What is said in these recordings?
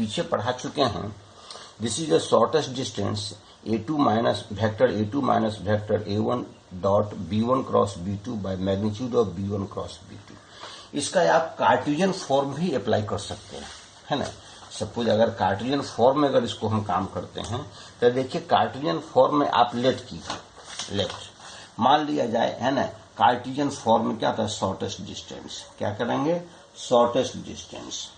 पीछे पढ़ा चुके हैं। This is the shortest distance a2 minus vector a2 minus vector a1 dot b1 cross b2 bye magnitude of b1 cross b2। इसका आप Cartesian form भी apply कर सकते हैं, है ना। सपोज अगर कार्टेशियन फॉर्म में अगर इसको हम काम करते हैं तो देखिए कार्टेशियन फॉर्म में आप लेट कीजिए, लेट मान लिया जाए, है ना। कार्टेशियन फॉर्म में क्या था, शॉर्टेस्ट डिस्टेंस। क्या करेंगे, शॉर्टेस्ट डिस्टेंस।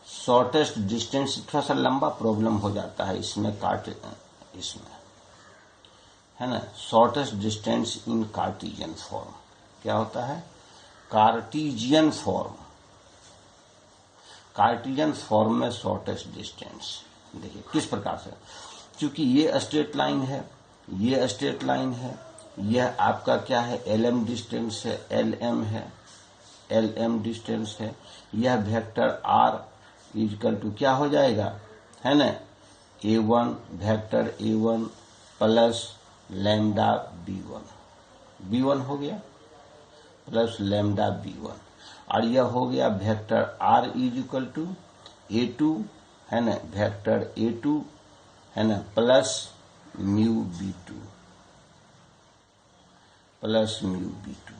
शॉर्टेस्ट डिस्टेंस थोड़ा सा लंबा प्रॉब्लम हो जाता है इसमें, इसमें, है ना। Shortest distance in Cartesian form क्या होता है, कार्टेशियन फॉर्म। कार्टेशियन फॉर्म में शॉर्टेस्ट डिस्टेंस देखिए किस प्रकार से, क्योंकि ये स्ट्रेट लाइन है, ये स्ट्रेट लाइन है, यह आपका क्या है, LM डिस्टेंस है, LM है, LM डिस्टेंस है। यह वेक्टर R इक्वल टू क्या हो जाएगा, है ना, A1 vector A1 plus lambda B1 हो गया, प्लस लैम्डा B1, और यह हो गया vector R equal to A2, है ना, वेक्टर A2, है ना, plus mu B2, plus mu B2।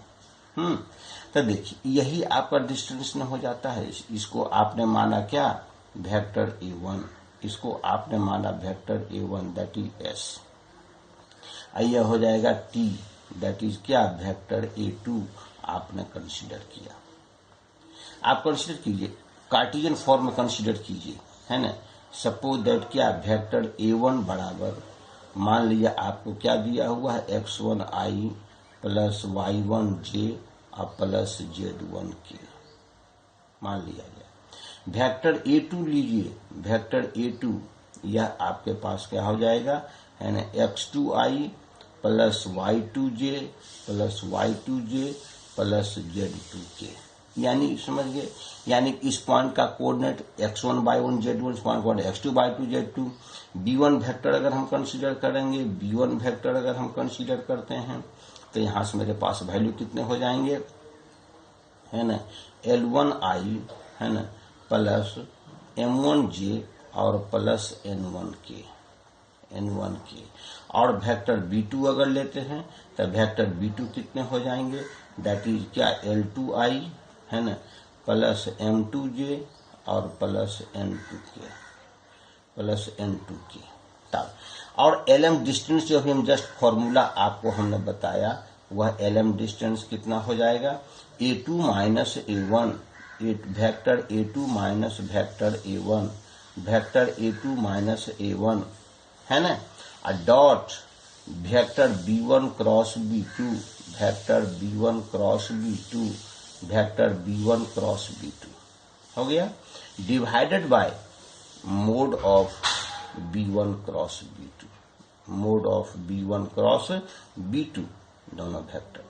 तो देखिए यही आपका डिस्टेंस न हो जाता है। इसको आपने माना क्या, वेक्टर A1, इसको आपने माना vector A1 that is S। यह हो जाएगा T दैट इज क्या, वेक्टर A2 आपने कंसीडर किया। आप कंसीडर कीजिए, कार्टेशियन फॉर्म में कंसीडर कीजिए, है ना। सपोज दैट क्या, वेक्टर A1 बराबर मान लिया आपको क्या दिया हुआ है, x1i प्लस y1j और प्लस z1k मान लिया गया। वेक्टर A2 लीजिए, वेक्टर A2 यह आपके पास क्या हो जाएगा, है ना, x2i plus y2j plus y2j plus z2k। यानी समझ गए, यानी इस पॉइंट का कोऑर्डिनेट x1y1 z1, इस point coordinate x2y2 z2। b1 vector अगर हम कंसीडर करेंगे, b1 वेक्टर अगर हम कंसीडर करते हैं तो यहां से मेरे पास वैल्यू कितने हो जाएंगे, है ना, L1i, है ना, प्लस M1j और प्लस N1k, और वेक्टर B2 अगर लेते हैं तो वेक्टर B2 कितने हो जाएंगे, दैट इज क्या, L2i, है ना, प्लस M2j और प्लस N2k, प्लस N2k। तब और LM डिस्टेंस जो अभी हम जस्ट फॉर्मूला आपको हमने बताया, वह LM डिस्टेंस कितना हो जाएगा, A2 minus A1, vector A2 minus vector A1, vector A2 minus A1, है ना, dot vector B1 cross B2, vector B1 cross B2, vector B1 cross B2 हो गया, divided by mod of B1 cross B2, mode of B1 cross B2 दोनों vector.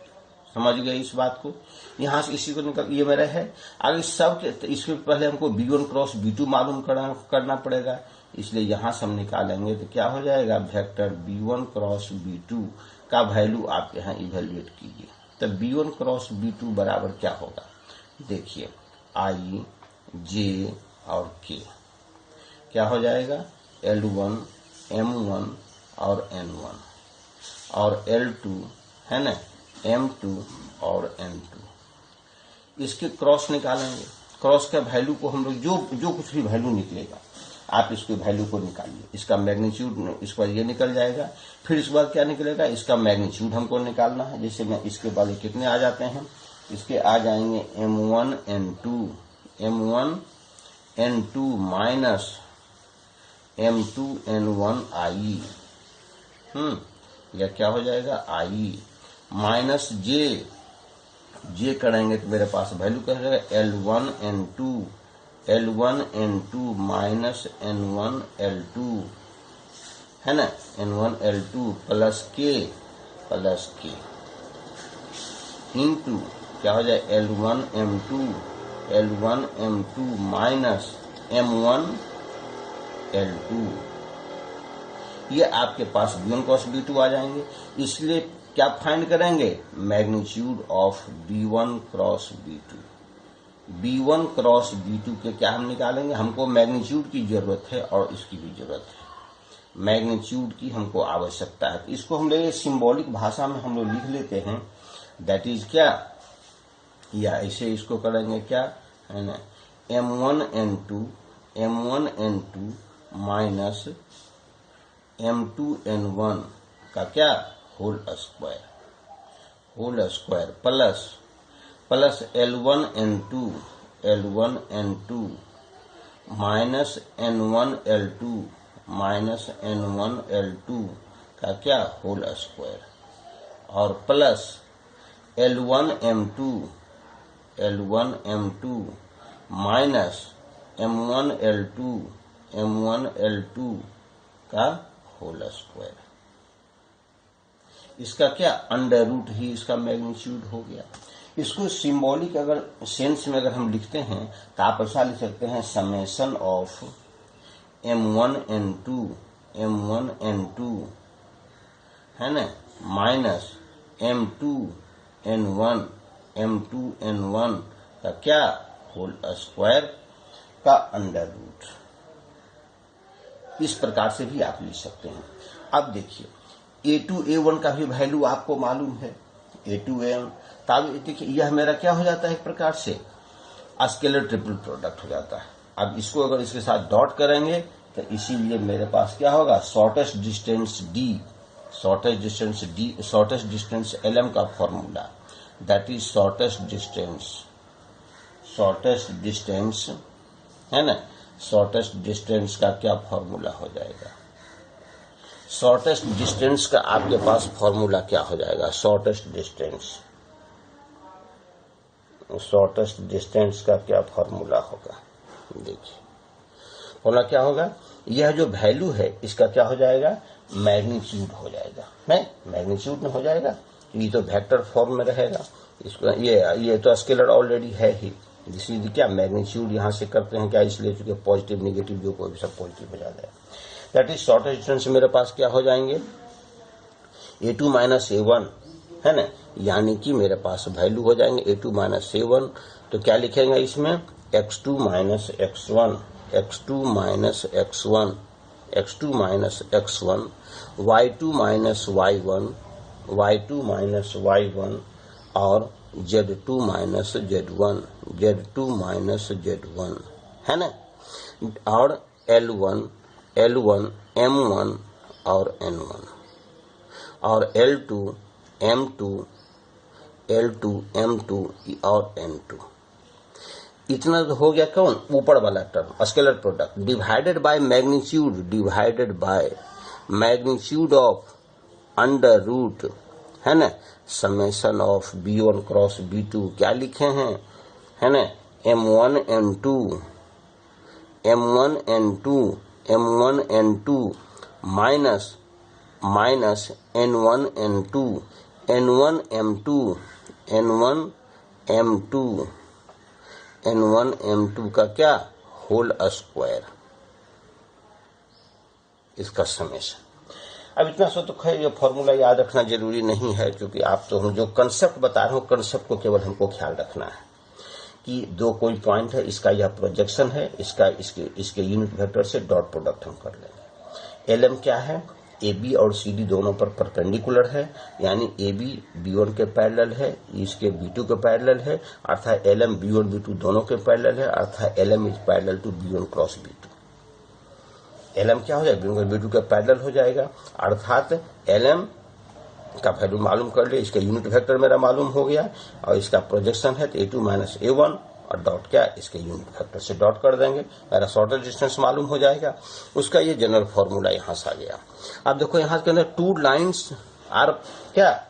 समझ गए इस बात को, यहां से इसी को निकल, ये मेरा है। आगे सब इसके पहले हमको B1 क्रॉस B2 मालूम करना पड़ेगा, इसलिए यहां से हम निकालेंगे तो क्या हो जाएगा, वेक्टर B1 क्रॉस B2 का वैल्यू आप यहाँ इवेल्युएट कीजिए। तो B1 क्रॉस B2 बराबर क्या होगा, देखिए I J और K क्या हो जाएगा, L1 M1 और N1 और L2, है ना, M2 और N2। इसके क्रॉस निकालेंगे, क्रॉस का वैल्यू को हम लोग जो कुछ भी वैल्यू निकलेगा आप इसके वैल्यू को निकालिए। इसका मैग्नीट्यूड इस बार ये निकल जाएगा, फिर इस बार क्या निकलेगा, इसका मैग्नीट्यूड हमको निकालना है। जैसे मैं इसके बाद कितने आ जाते हैं, इसके आ जाएंगे M1 N2 minus M2 N1i, या क्या हो जाएगा, I माइनस J करेंगे तो मेरे पास वैल्यू क्या हो जाएगा, L1 N2 minus N1 L2, है ना, N1 L2 plus K into क्या हो जाए, L1 M2 minus M1 L2। ये आपके पास B1 क्रॉस B2 आ जाएंगे। इसलिए क्या फाइंड करेंगे, magnitude of B1 cross B2। B1 cross B2 के क्या हम निकालेंगे, हमको मैग्नीट्यूड की जरूरत है और इसकी भी जरूरत है, मैग्नीट्यूड की हमको आवश्यकता है। तो इसको हम लोग सिंबॉलिक भाषा में हम लोग लिख लेते हैं, दैट इज क्या, या ऐसे इसको करेंगे क्या है ना, M1N2 माइनस M2N1 का क्या whole square plus L1N2 minus N1L2 का क्या होल स्क्वायर, और प्लस L1M2 माइनस M1L2 का होल स्क्वायर। इसका क्या अंडर रूट ही इसका मैग्नीट्यूड हो गया। इसको सिंबॉलिक अगर सेंस में अगर हम लिखते हैं तो आप ऐसा लिख सकते हैं, समेशन ऑफ M1N2 है ना माइनस M2N1 का क्या होल स्क्वायर का अंडर रूट। इस प्रकार से भी आप लिख सकते हैं। अब देखिए A2 A1 का भी वैल्यू आपको मालूम है, A2 A1, तब देखिए यह मेरा क्या हो जाता है, एक प्रकार से स्केलर ट्रिपल प्रोडक्ट हो जाता है। अब इसको अगर इसके साथ डॉट करेंगे तो इसीलिए मेरे पास क्या होगा, शॉर्टेस्ट डिस्टेंस LM का formula, that is shortest distance है ना, शॉर्टेस्ट डिस्टेंस का क्या फॉर्मूला हो जाएगा, शॉर्टेस्ट डिस्टेंस का आपके पास फॉर्मूला क्या हो जाएगा, शॉर्टेस्ट डिस्टेंस का क्या फॉर्मूला होगा, देखिए फॉर्मूला क्या होगा, यह जो वैल्यू है इसका क्या हो जाएगा, मैग्नीट्यूड हो जाएगा, नहीं मैग्नीट्यूड में हो जाएगा, ये तो वेक्टर फॉर्म में रहेगा। इसको ये तो स्केलर ऑलरेडी है ही, इसीलिए क्या मैग्नीट्यूड यहां से करते हैं क्या, इसलिए चूंकि पॉजिटिव नेगेटिव जो कोई भी सब पॉजिटिव हो जाता है। दैट इज शॉर्टेस्ट डिस्टेंस मेरे पास क्या हो जाएंगे, A2 माइनस A1 है ना, यानी कि मेरे पास वैल्यू हो जाएंगे A2 माइनस A1। तो क्या लिखेंगे इसमें, x2 minus x1 y2 minus y1 y2 minus y1 और Z2 माइनस Z1 है ना, और L1 M1 और N1 और L2 M2 और N2। इतना तो हो गया कौन, ऊपर वाला term scalar product, divided by magnitude of under root है ना, summation of B1 cross B2 क्या लिखे हैं है ना, M1N2 माइनस N1M2 का क्या होल स्क्वायर, इसका समेशन। अब इतना सो तो खैर ये फॉर्मूला याद रखना जरूरी नहीं है, क्योंकि आप तो हम जो कंसेप्ट बता रहे हो कंसेप्ट को केवल हमको ख्याल रखना है कि दो कोई पॉइंट है, इसका यह प्रोजेक्शन है, इसके यूनिट वेक्टर से डॉट प्रोडक्ट हम कर लेंगे। LM क्या है, AB और CD दोनों पर परपेंडिकुलर है, यानी AB B1 के पैरेलल है, इसके B2 के पैरेलल है, अर्थात LM B1 B2 दोनों के पैरेलल है, अर्थात LM is parallel to B1 cross B2। LM क्या हो जाएगा, B1 का पैरेलल हो जाएगा, अर्थात LM का वैल्यू मालूम कर लिया, इसका यूनिट वेक्टर मेरा मालूम हो गया, और इसका प्रोजेक्शन है तो A2 माइनस A1 और डॉट क्या इसके यूनिट वेक्टर से डॉट कर देंगे, मेरा शॉर्टेस्ट डिस्टेंस मालूम हो जाएगा। उसका ये जनरल फॉर्मूला यहां से आ गया। अब देखो यहां के अंदर टू लाइन्स आर क्या,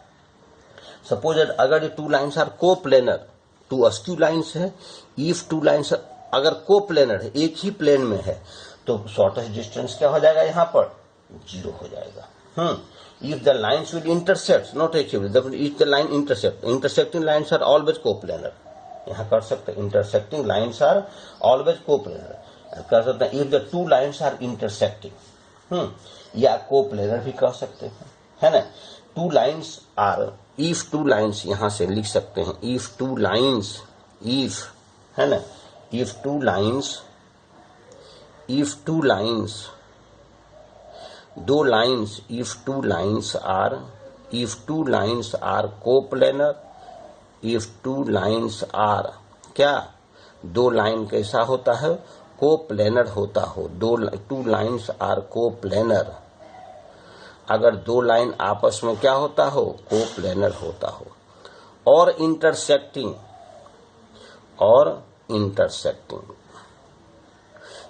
सपोज अगर ये टू लाइन्स आर को प्लेनर, टू अस्क्यू लाइन्स है, इफ टू लाइन्स अगर को प्लेनर है, एक ही प्लेन में है, तो शॉर्टेस्ट डिस्टेंस क्या हो जाएगा, यहाँ पर 0 हो जाएगा। If the lines will intersect, not equivalent, if the line intersecting lines are always coplanar, यहाँ कर सकते हैं intersecting lines are always coplanar, कर सकते हैं if the two lines are intersecting, या coplanar भी कर सकते हैं, है ना। two lines are, if two lines यहाँ से लिख सकते हैं, if है ना, if two lines are coplanar, if two lines are क्या, दो लाइन कैसा होता है, कोप्लेनर होता हो, टू लाइन्स आर कोप्लेनर, अगर दो लाइन आपस में क्या होता हो, कोप्लेनर होता हो, और इंटरसेक्टिंग,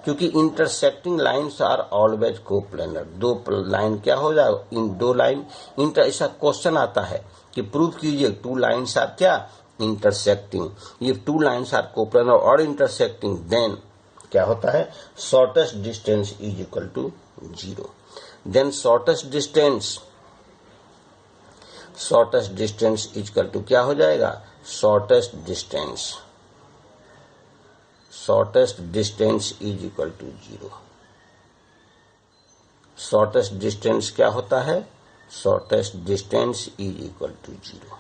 क्योंकि intersecting lines are always coplanar, दो लाइन क्या हो जाए, इन दो लाइन इंटर, ऐसा क्वेश्चन आता है कि प्रूव कीजिए टू लाइन्स आर क्या, intersecting, if two lines are coplanar और इंटरसेक्टिंग देन क्या होता है, shortest distance is equal to 0, then shortest distance is equal to क्या हो जाएगा, shortest distance is equal to 0, shortest distance क्या होता है, shortest distance is equal to 0,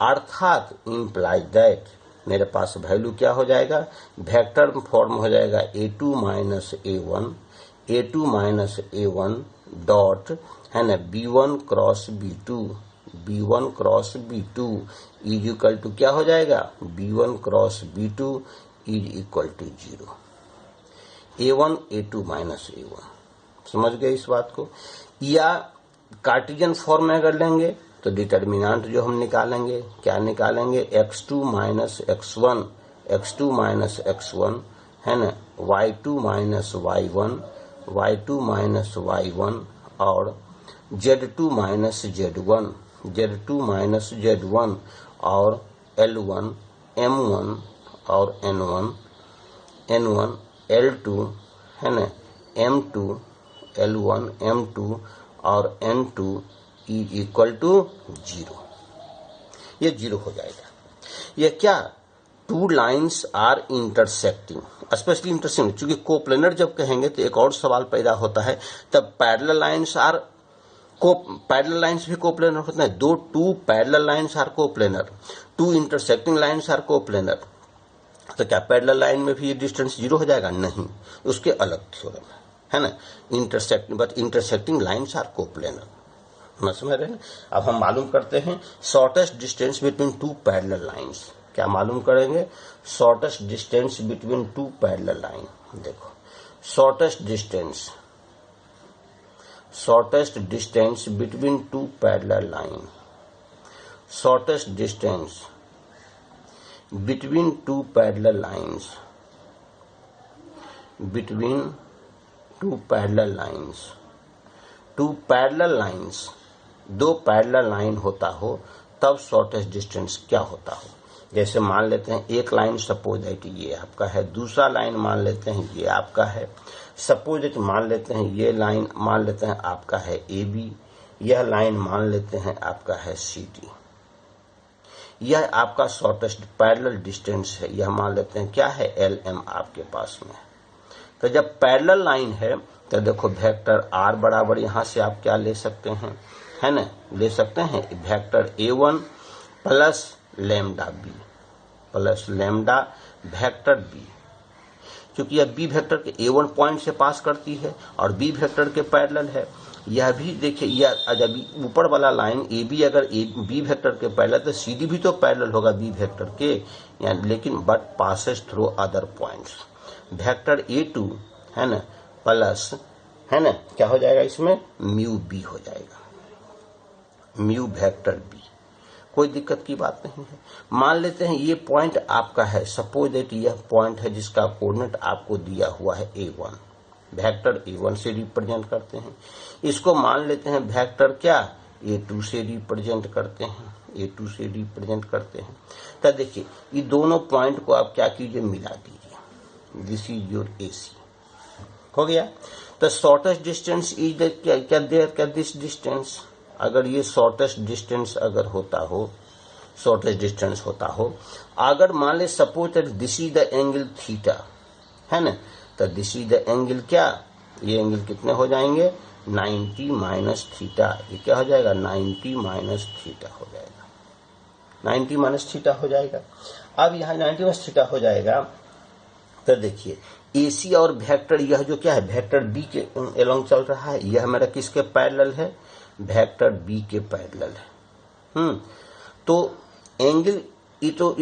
अर्थात इम्प्लाई दैट मेरे पास वैल्यू क्या हो जाएगा, वेक्टर फॉर्म हो जाएगा a2 माइनस a1 डॉट, है ना, b1 cross b2 is equal to क्या हो जाएगा, b1 cross b2 is equal to 0, a1 a2 minus a1, समझ गए इस बात को। या कार्टेशियन फॉर्म में अगर लेंगे तो डिटर्मिनेंट जो हम निकालेंगे, क्या निकालेंगे, x2 माइनस x1, है ना, y2 माइनस y1 और z2 माइनस z1 और L1 M1 और N1 L2, है ना, M2 L1 M2 और N2 इज इक्वल टू 0, ये 0 हो जाएगा। ये क्या, two lines are intersecting, specially intersecting, क्योंकि कोप्लेनर जब कहेंगे तो एक और सवाल पैदा होता है, तब पैरेलल लाइन्स भी कोप्लेनर होते हैं, two parallel lines are coplanar, two intersecting lines are coplanar, तो क्या पैरेलल लाइन में भी ये डिस्टेंस 0 हो जाएगा, नहीं, उसके अलग थ्योरम है ना, इंटरसेक्टिंग लाइन्स आर कोप्लेनर, समझ रहे हैं। अब हम मालूम करते हैं shortest distance between two parallel lines, क्या मालूम करेंगे, shortest distance between two parallel line, देखो shortest distance between two parallel line, shortest distance between two parallel lines, two parallel lines, दो पैरेलल लाइन होता हो तब शॉर्टेस्ट डिस्टेंस क्या होता हो। जैसे मान लेते हैं एक लाइन सपोज दैट ये आपका है, दूसरा लाइन मान लेते हैं ये आपका है, सपोज दैट मान लेते हैं ये लाइन मान लेते हैं आपका है AB, यह लाइन मान लेते हैं आपका है CD, यह आपका शॉर्टेस्ट पैरेलल डिस्टेंस है, यह मान लेते हैं क्या है LM आपके पास में। तो जब पैरेलल लाइन है तो देखो वेक्टर R बराबर यहाँ से आप क्या ले सकते हैं, है ना, ले सकते हैं vector A1 plus lambda vector B, क्योंकि यह B वेक्टर के A1 पॉइंट से पास करती है और B वेक्टर के पैरेलल है। यह भी देखिए, यह जब ऊपर वाला लाइन AB अगर B वेक्टर के पैरेलल तो CD भी तो पैरेलल होगा B वेक्टर के, लेकिन but passes through other points, vector A2, है ना, प्लस, है ना, क्या हो जाएगा इसमें, म्यू B हो जाएगा, म्यू वेक्टर B, कोई दिक्कत की बात नहीं है। मान लेते हैं ये पॉइंट आपका है, सपोज दैट यह पॉइंट है जिसका कोऑर्डिनेट आपको दिया हुआ है A1, वेक्टर A1 से रिप्रेजेंट करते हैं, इसको मान लेते हैं वेक्टर क्या A2 से रिप्रेजेंट करते हैं, तो देखिए ये दोनों पॉइंट को आप क्या कीजिए, मिला दीजिए, दिस इज योर AC, हो गया। तो शॉर्टेस्ट डिस्टेंस इज क्या दिस डिस्टेंस, अगर ये शॉर्टेस्ट डिस्टेंस अगर होता हो, अगर मान ले suppose that this is the angle theta, है ना, तो दिस इज द एंगल क्या, ये एंगल कितने हो जाएंगे, 90 माइनस थीटा, ये क्या हो जाएगा, 90 माइनस थीटा हो जाएगा, 90 माइनस थीटा हो जाएगा। अब यहाँ 90 माइनस थीटा हो जाएगा। तो देखिए AC और वेक्टर, यह जो क्या है वेक्टर B के एलोंग चल रहा है, यह मेरा किसके पैरेलल है, वेक्टर B के पैरेलल है। तो एंगल तो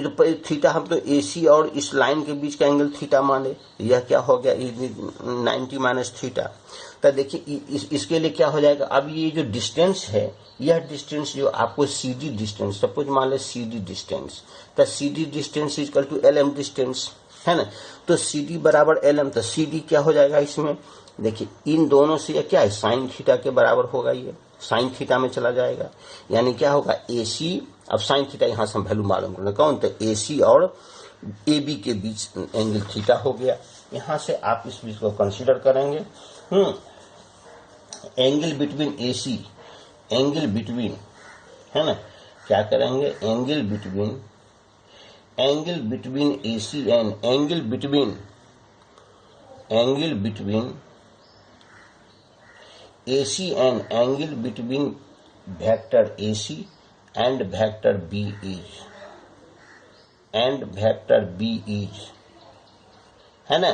थीटा, हम तो AC और इस लाइन के बीच का एंगल थीटा माने, यह क्या हो गया 90 माइनस थीटा। तो देखिए इसके लिए क्या हो जाएगा, अब ये जो डिस्टेंस है, यह डिस्टेंस जो आपको CD डिस्टेंस, सपोज मान ले CD डिस्टेंस, तो CD distance equal to LM distance है ना। तो CD बराबर LM, तो CD क्या हो जाएगा इसमें, देखिए इन दोनों से यह क्या है साइन थीटा के बराबर होगा, ये साइन थीटा में चला जाएगा, यानी क्या होगा AC। अब साइन थीटा यहां से हम वैल्यू मालूम करना कौन, तो AC और AB के बीच एंगल थीटा हो गया। यहां से आप इस बीच को कंसीडर करेंगे। Angle between AC, angle between है ना, क्या करेंगे, angle between AC and angle between AC and angle between vector AC and vector B is है ना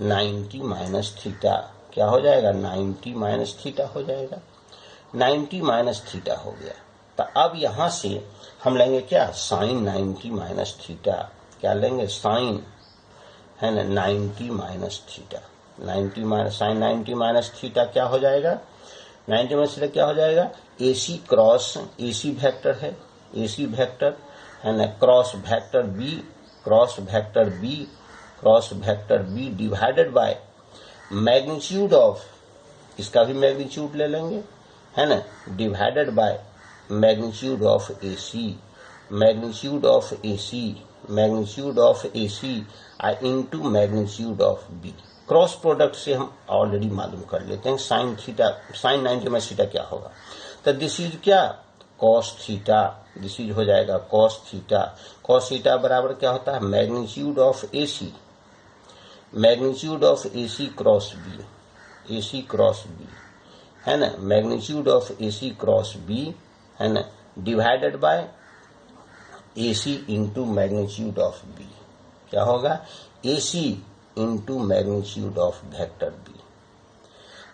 90 माइनस थीटा। क्या हो जाएगा 90 माइनस थीटा हो जाएगा, 90 माइनस थीटा हो गया। तो अब यहां से हम लेंगे क्या, साइन 90 माइनस थीटा, क्या लेंगे साइन है ना 90 minus theta, 90 minus sine 90 minus theta क्या हो जाएगा, 90 माइनस थीटा क्या हो जाएगा, AC क्रॉस AC वेक्टर है, AC वेक्टर है ना, cross vector B divided by magnitude of, इसका भी मैग्नीट्यूड ले लेंगे है ना, divided by magnitude of AC into magnitude of B। Cross product से हम ऑलरेडी मालूम कर लेते हैं साइन 90 माइनस थीटा क्या होगा। तो दिस इज क्या, कॉस थीटा, दिस इज हो जाएगा कॉस थीटा बराबर क्या होता है, magnitude of AC cross B है ना, magnitude of AC cross B है ना, divided by AC into magnitude of B। क्या होगा, AC into magnitude of vector B।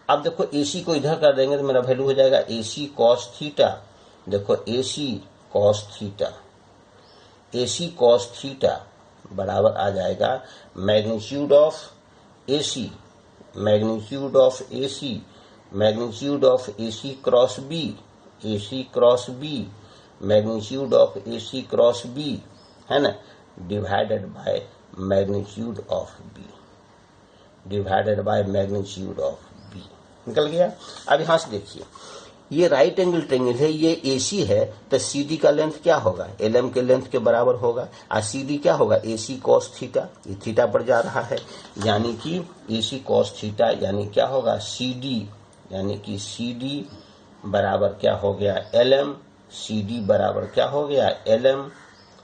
अब देखो AC को इधर कर देंगे तो मेरा वैल्यू हो जाएगा AC cos थीटा। देखो AC cos थीटा बराबर आ जाएगा magnitude of AC cross B, magnitude of AC cross B है ना, divided by magnitude of B निकल गया। अब यहां से देखिए ये राइट एंगल ट्रायंगल है, ये AC है, तो CD का लेंथ क्या होगा, LM के लेंथ के बराबर होगा, और CD क्या होगा AC cos थीटा, ये थीटा पर जा रहा है, यानी कि AC cos थीटा यानी क्या होगा CD बराबर क्या हो गया LM, CD बराबर क्या हो गया LM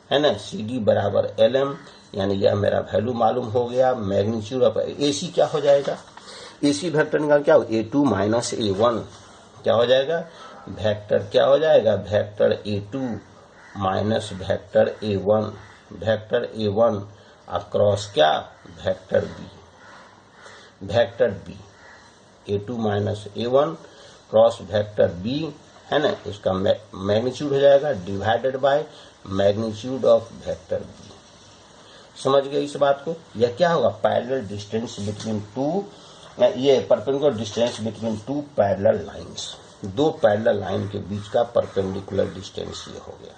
है ना, CD बराबर LM, यानी यह मेरा वैल्यू मालूम हो गया। मैग्नीट्यूड ऑफ AC क्या हो जाएगा, AC वेक्टर निकाल क्या हो, A2 माइनस A1 क्या हो जाएगा, वेक्टर क्या हो जाएगा, vector A2 minus vector A1 across क्या, vector B A2 minus A1 cross vector B है ना, इसका मैग्नीट्यूड हो जाएगा divided by magnitude of vector B। समझ गए इस बात को, यह क्या होगा, पैरेलल डिस्टेंस बिटवीन टू, ये perpendicular distance between two parallel lines, दो पैरेलल लाइन के बीच का परपेंडिकुलर डिस्टेंस ये हो गया।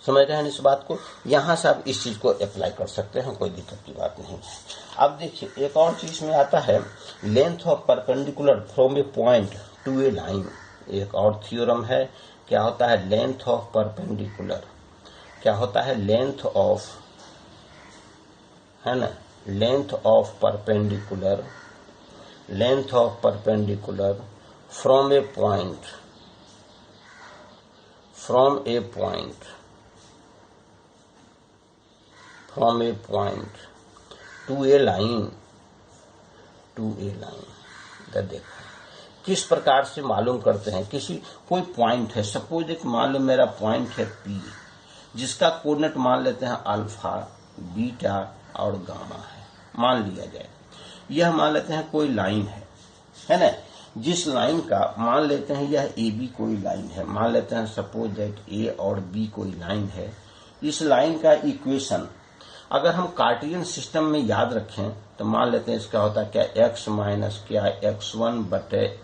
समझ रहे हैं इस बात को, यहां से आप इस चीज को अप्लाई कर सकते हैं, कोई दिक्कत की बात नहीं। अब देखिए एक और चीज में आता है length of perpendicular from A point two A line, एक और थ्योरम है, क्या होता है लेंथ ऑफ परपेंडिकुलर, क्या होता है लेंथ ऑफ है ना, length of perpendicular from A point two A line. देखो किस प्रकार से मालूम करते हैं, कोई पॉइंट है, सपोज एक मान लो मेरा पॉइंट है P, जिसका कोऑर्डिनेट मान लेते हैं अल्फा, बीटा और गामा है, मान लिया जाए। यह मान लेते हैं कोई लाइन है ना, जिस लाइन का मान लेते हैं यह ए बी कोई लाइन है, मान लेते हैं सपोज दैट ए और बी कोई लाइन है। इस लाइन का इक्वेशन अगर हम कार्टेशियन सिस्टम में याद रखें तो मान लेते हैं इसका होता है क्या, x माइनस क्या x1 बटे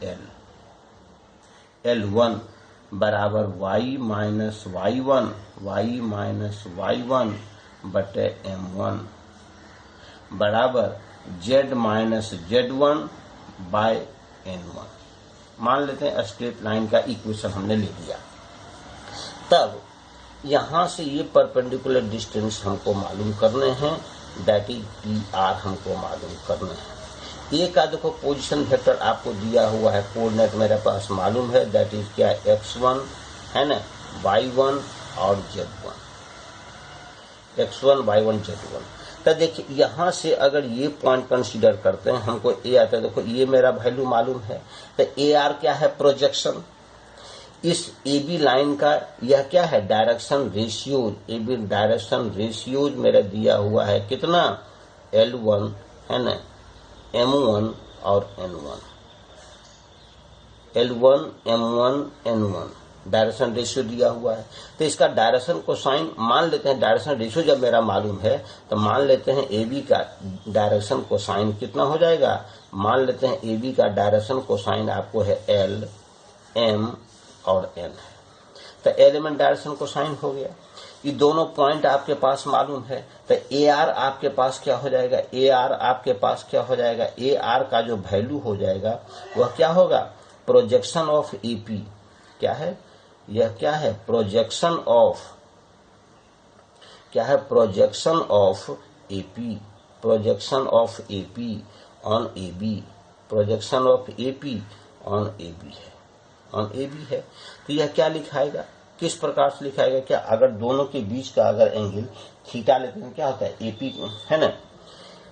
L1 बराबर y माइनस y1 बटे M1 बराबर z minus Z1 bye N1। मान लेते हैं स्ट्रेट लाइन का इक्वेशन हमने ले लिया। तब यहां से ये परपेंडिकुलर डिस्टेंस हमको मालूम करने हैं, दैट इज PR हमको मालूम करने हैं। ए का देखो पोजीशन वेक्टर आपको दिया हुआ है, कोऑर्डिनेट मेरे पास मालूम है, दैट इज क्या x1 है ना, y1 और z1, x1 y1 z1। तो देखिए यहां से अगर ये पॉइंट कंसीडर करते हैं, हमको ए आता है, देखो ये मेरा वैल्यू मालूम है, तो AR क्या है, प्रोजेक्शन। इस AB लाइन का यह क्या है, direction ratios, AB direction ratios मेरा दिया हुआ है कितना, L1 है ना, M1 और N1, L1 M1 N1 direction ratio दिया हुआ है। तो इसका डायरेक्शन कोसाइन मान लेते हैं, डायरेक्शन रेशियो जब मेरा मालूम है तो मान लेते हैं AB का डायरेक्शन कोसाइन कितना हो जाएगा, मान लेते हैं AB का डायरेक्शन कोसाइन आपको है L, M और N है, तो एलिमेंट डायरेक्शन कोसाइन हो गया। ये दोनों पॉइंट आपके पास मालूम है, तो AR आपके पास क्या हो जाएगा, AR आपके पास क्या हो जाएगा, AR का जो वैल्यू हो जाएगा वह क्या होगा, प्रोजेक्शन ऑफ AP, क्या है यह, क्या है प्रोजेक्शन ऑफ, क्या है projection of AP, projection of AP on AB, projection of AP on AB है, ऑन AB है। तो यह क्या लिखाएगा, किस प्रकार से लिखाएगा, क्या अगर दोनों के बीच का अगर एंगल थीटा लेते हैं क्या होता है, AP है ना,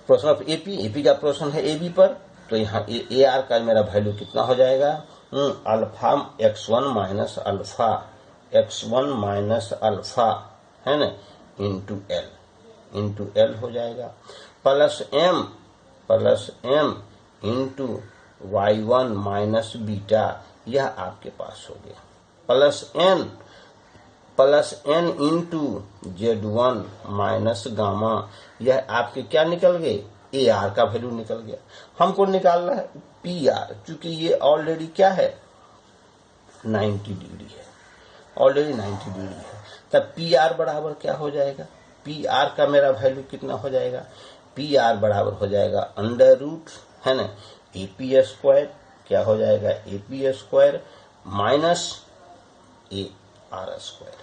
प्रोजेक्शन ऑफ AP का प्रोजेक्शन है AB पर, तो यहाँ AR का मेरा वैल्यू कितना हो जाएगा, अल्फा x1 माइनस अल्फा है ना, इंटू L हो जाएगा, plus M into y1 minus beta, यह आपके पास हो गया, plus n into Z1 minus gamma, यह आपके क्या निकल गए, AR का वैल्यू निकल गया। हमको निकालना है PR, क्योंकि ये ऑलरेडी क्या है 90 डिग्री है, ऑलरेडी 90 डिग्री है। तब PR बराबर क्या हो जाएगा, PR का मेरा वैल्यू कितना हो जाएगा, PR बराबर हो जाएगा अंडर रूट है ना, AP स्क्वायर, क्या हो जाएगा AP square minus AR square.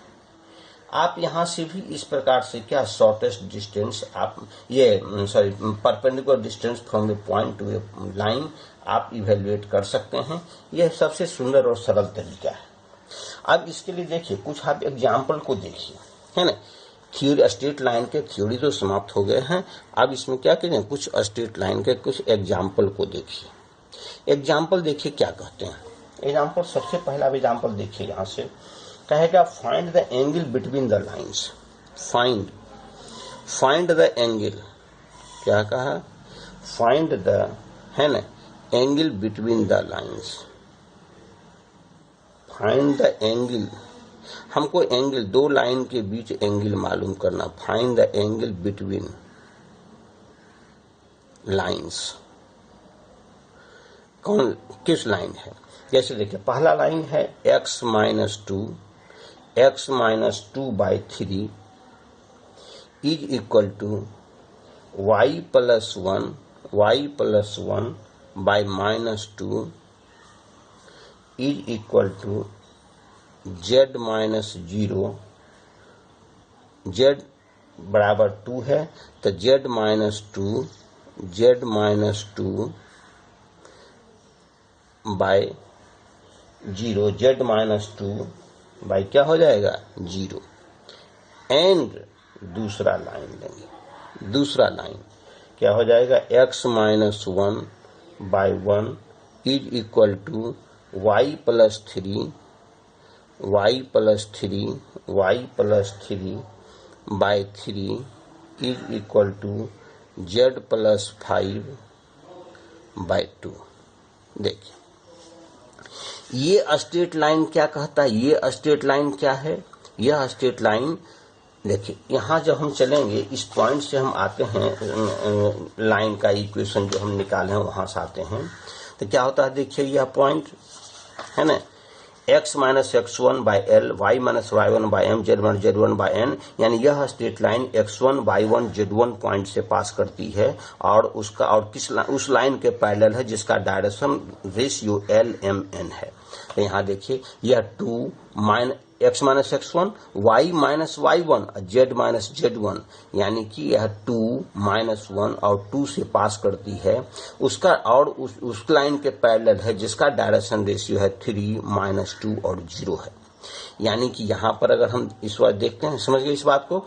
आप यहां से भी इस प्रकार से क्या शॉर्टेस्ट डिस्टेंस आप perpendicular distance from A point two A line आप इवेल्युएट कर सकते हैं। यह सबसे सुंदर और सरल तरीका है। अब इसके लिए देखिए कुछ आप एग्जाम्पल को देखिए, है ना, थ्योरी स्ट्रेट लाइन के थ्योरी तो समाप्त हो गए हैं। अब इसमें क्या करें, कुछ स्ट्रेट लाइन के कुछ एग्जाम्पल को देखिए। एग्जाम्पल देखिए क्या कहते हैं। एग्जाम्पल सबसे पहला एग्जाम्पल देखिए, यहां से कहेगा find the angle between the lines. Find the angle, क्या कहा, फाइंड द है ना angle between the lines. Find the angle, हमको एंगल दो लाइन के बीच एंगल मालूम करना। Find the angle between lines, कौन किस लाइन है। जैसे देखिए पहला लाइन है x minus 2/3 is equal to y plus 1 by -2 is equal to z minus 0, z बराबर 2 है तो z minus 2 by 0, z minus 2 by क्या हो जाएगा 0। एंड दूसरा लाइन लेंगे, दूसरा लाइन क्या हो जाएगा x minus 1/1 is equal to y plus 3 y plus 3 by 3 is equal to z plus 5 by 2। देखिए ये स्ट्रेट लाइन क्या कहता है, ये स्ट्रेट लाइन क्या है, यह स्ट्रेट लाइन देखिए यहाँ जब हम चलेंगे इस पॉइंट से हम आते हैं, लाइन का इक्वेशन जो हम निकाले हैं वहां से आते हैं तो क्या होता है, देखिए यह पॉइंट है ना, x minus x1 by l, y minus y1 by m, z1 by n, यानी यह straight line x1 y1 z1 point से पास करती है और उसका और उस लाइन के पैरेलल है जिसका direction ratio l m n है। तो यहाँ देखिए यह 2 x minus x1, y minus y1, z minus z1, यानी कि यह 2 माइनस 1 और 2 से पास करती है उसका और उस लाइन के पैरेलल है जिसका डायरेक्शन रेशियो है 3 माइनस 2 और 0 है। यानी कि यहाँ पर अगर हम इस बार देखते हैं, समझ गए इस बात को,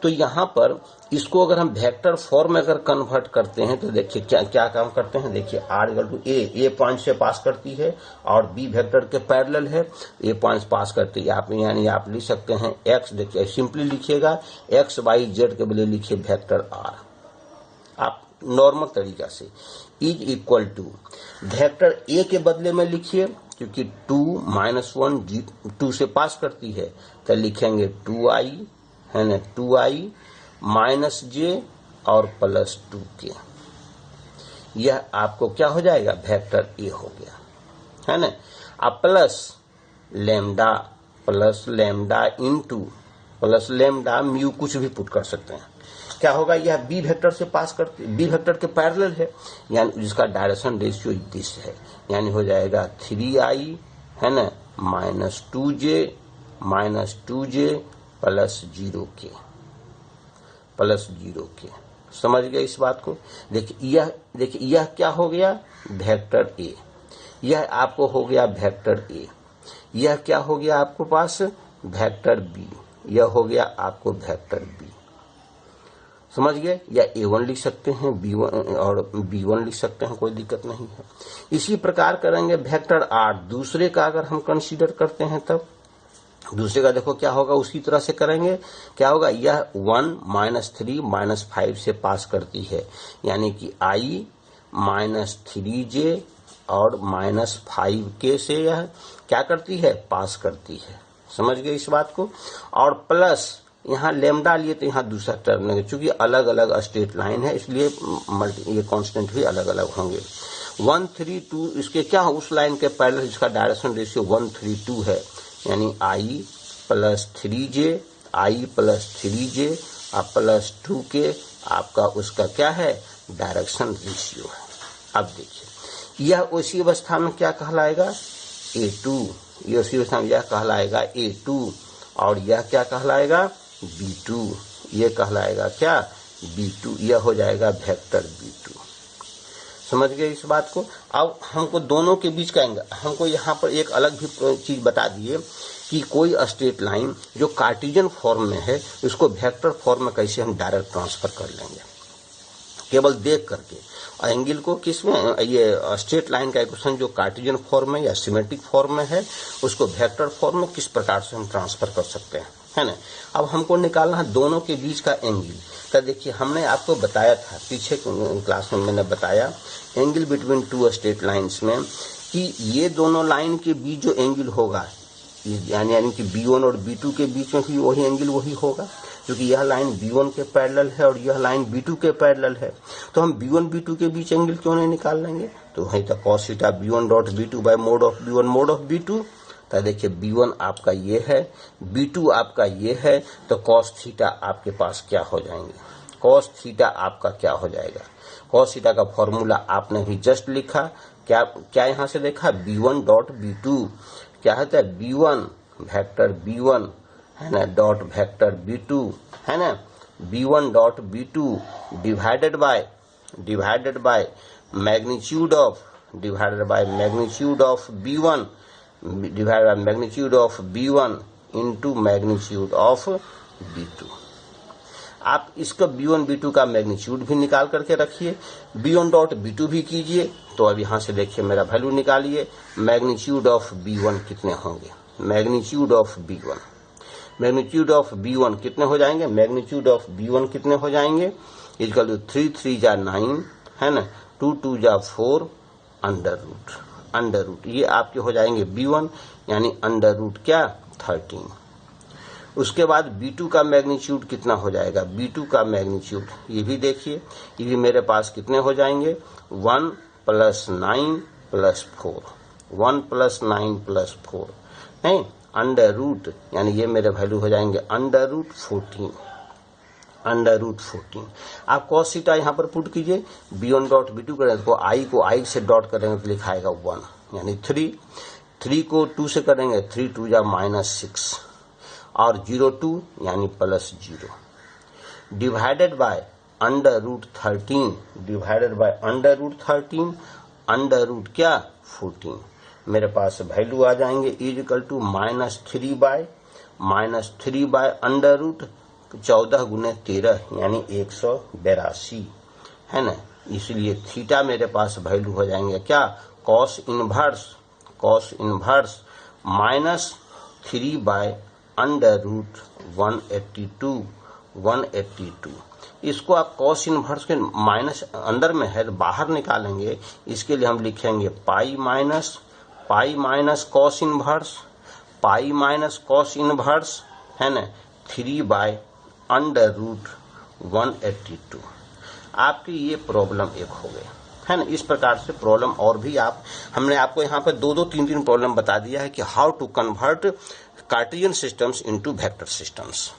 तो यहाँ पर इसको अगर हम वेक्टर फॉर्म में अगर कन्वर्ट करते हैं तो देखिए क्या क्या काम करते हैं। देखिए r equal to a point से पास करती है और b वेक्टर के पैरेलल है, ए पॉइंट पास करती है। आप यानी आप लिख सकते हैं x, देखिए सिंपली लिखिएगा x y z के बदले लिखिए वेक्टर r, आप नॉर्मल तरीका से is equal to vector a के बदले में लिखिए क्योंकि 2 माइनस 1 2 से पास करती है तो लिखेंगे 2i है ना, 2i माइनस j और प्लस 2k, यह आपको क्या हो जाएगा, वेक्टर a हो गया है ना। अब plus lambda into plus lambda mu कुछ भी पुट कर सकते हैं, क्या होगा, यह बी वेक्टर से पास करती, बी वेक्टर के पैरेलल है यानी जिसका डायरेक्शन रेशियो दिस है, यानी हो जाएगा 3i है ना माइनस 2j प्लस 0k। समझ गए इस बात को। देखिए यह क्या हो गया, वेक्टर a, यह आपको हो गया वेक्टर a, यह क्या हो गया आपको पास वेक्टर b, यह हो गया आपको वेक्टर b। समझ गए, या a1 लिख सकते हैं b1 और b1 लिख सकते हैं, कोई दिक्कत नहीं है। इसी प्रकार करेंगे वेक्टर r, दूसरे का अगर हम कंसीडर करते हैं तब दूसरे का देखो क्या होगा, उसी तरह से करेंगे। क्या होगा, यह 1 माइनस 3 माइनस 5 से पास करती है यानी कि i माइनस 3j और माइनस 5k से यह क्या करती है, पास करती है। समझ गए इस बात को। और प्लस यहाँ लेमडा लिए तो यहाँ दूसरा टर्म लेंगे, चूंकि अलग अलग स्ट्रेट लाइन है इसलिए ये कांस्टेंट भी अलग अलग होंगे। 1 3 2 इसके क्या हो, उस लाइन के पैरेलल जिसका डायरेक्शन रेशियो 1 3 2 है यानी i प्लस 3j और प्लस 2k आपका उसका क्या है, डायरेक्शन रेशियो है। अब देखिए यह उसी अवस्था में क्या कहलाएगा, a2, ये उसी अवस्था में यह कहलाएगा a2 और यह क्या कहलाएगा b2, ये कहलाएगा क्या b2, यह हो जाएगा वेक्टर b2। समझ गए इस बात को। अब हमको दोनों के बीच का एंगल, हमको यहाँ पर एक अलग भी चीज बता दिए कि कोई स्ट्रेट लाइन जो कार्टेशियन फॉर्म में है उसको वेक्टर फॉर्म में कैसे हम डायरेक्ट ट्रांसफर कर लेंगे, केवल देख करके एंगल को किसमें, ये स्ट्रेट लाइन का इक्वेशन जो कार्टेशियन फॉर्म में या सिमेट्रिक फॉर्म में है उसको वेक्टर फॉर्म में किस प्रकार से हम ट्रांसफर कर सकते हैं, है ना। अब हमको निकालना है दोनों के बीच का एंगल। तो देखिए हमने आपको बताया था पीछे क्लास में, मैंने बताया angle between two straight lines में कि ये दोनों लाइन के बीच जो एंगल होगा यानी कि B1 और B2 के बीच में भी वही एंगल वही होगा, क्योंकि यह लाइन B1 के पैरेलल है और यह लाइन B2 के पैरेलल है। तो हम B1 B2 के बीच एंगल क्यों नहीं निकाल लेंगे, तो वही तो cos theta B1 dot B2 by mod of B1 mod of B2। तो देखिए B1 आपका ये है, B2 आपका ये है, तो cos थीटा आपके पास क्या हो जाएंगे, cos थीटा आपका क्या हो जाएगा, cos थीटा का फॉर्मूला आपने भी जस्ट लिखा, क्या यहाँ से देखा B1 डॉट B2 क्या होता है, B1 वेक्टर B1 है ना डॉट वेक्टर B2 है ना, B1 dot B2 divided by magnitude of B1 divided by magnitude of B1 into magnitude of B2। आप इसका B1 B2 का मैग्नीट्यूड भी निकाल करके रखिए, B1 डॉट B2 भी कीजिए। तो अब यहाँ से देखिए मेरा वैल्यू निकालिए, मैग्नीट्यूड ऑफ B1 कितने होंगे, magnitude of B1। Magnitude of B1 कितने हो जाएंगे, मैग्नीट्यूड ऑफ B1 कितने हो जाएंगे, इक्वल टू 3 3 जा 9 है ना, 2 2 जा 4 अंडर रूट ये आपके हो जाएंगे B1 यानी अंडर रूट क्या 13। उसके बाद B2 का मैग्नीट्यूड कितना हो जाएगा, B2 का मैग्नीट्यूड ये भी देखिए, ये भी मेरे पास कितने हो जाएंगे 1 + 9 + 4, 1 + 9 + 4 नहीं, अंडर रूट यानी ये मेरे वैल्यू हो जाएंगे अंडर रूट 14। आप cos थीटा यहाँ पर पुट कीजिए, B1 डॉट B2 करेंगे तो I से डॉट करेंगे तो लिखाएगा 1 यानी 3 को 2 से करेंगे 3 2 जा -6 और 0 2 यानी +0 divided by under root 13 under root क्या 14। मेरे पास वैल्यू आ जाएंगे equal to -3 by under root 14 गुने 13 यानी 182 है ना। इसलिए थीटा मेरे पास वैल्यू हो जाएंगे क्या cos inverse -3 by under root 182। इसको आप cos इनवर्स के माइनस अंदर में है बाहर निकालेंगे, इसके लिए हम लिखेंगे पाई माइनस cos इनवर्स है ना 3 बाय अंडर रूट 182। आपकी ये प्रॉब्लम एक हो गई है ना। इस प्रकार से प्रॉब्लम और भी हमने आपको यहाँ पर 2-3 प्रॉब्लम बता दिया है कि how to convert Cartesian systems into vector systems.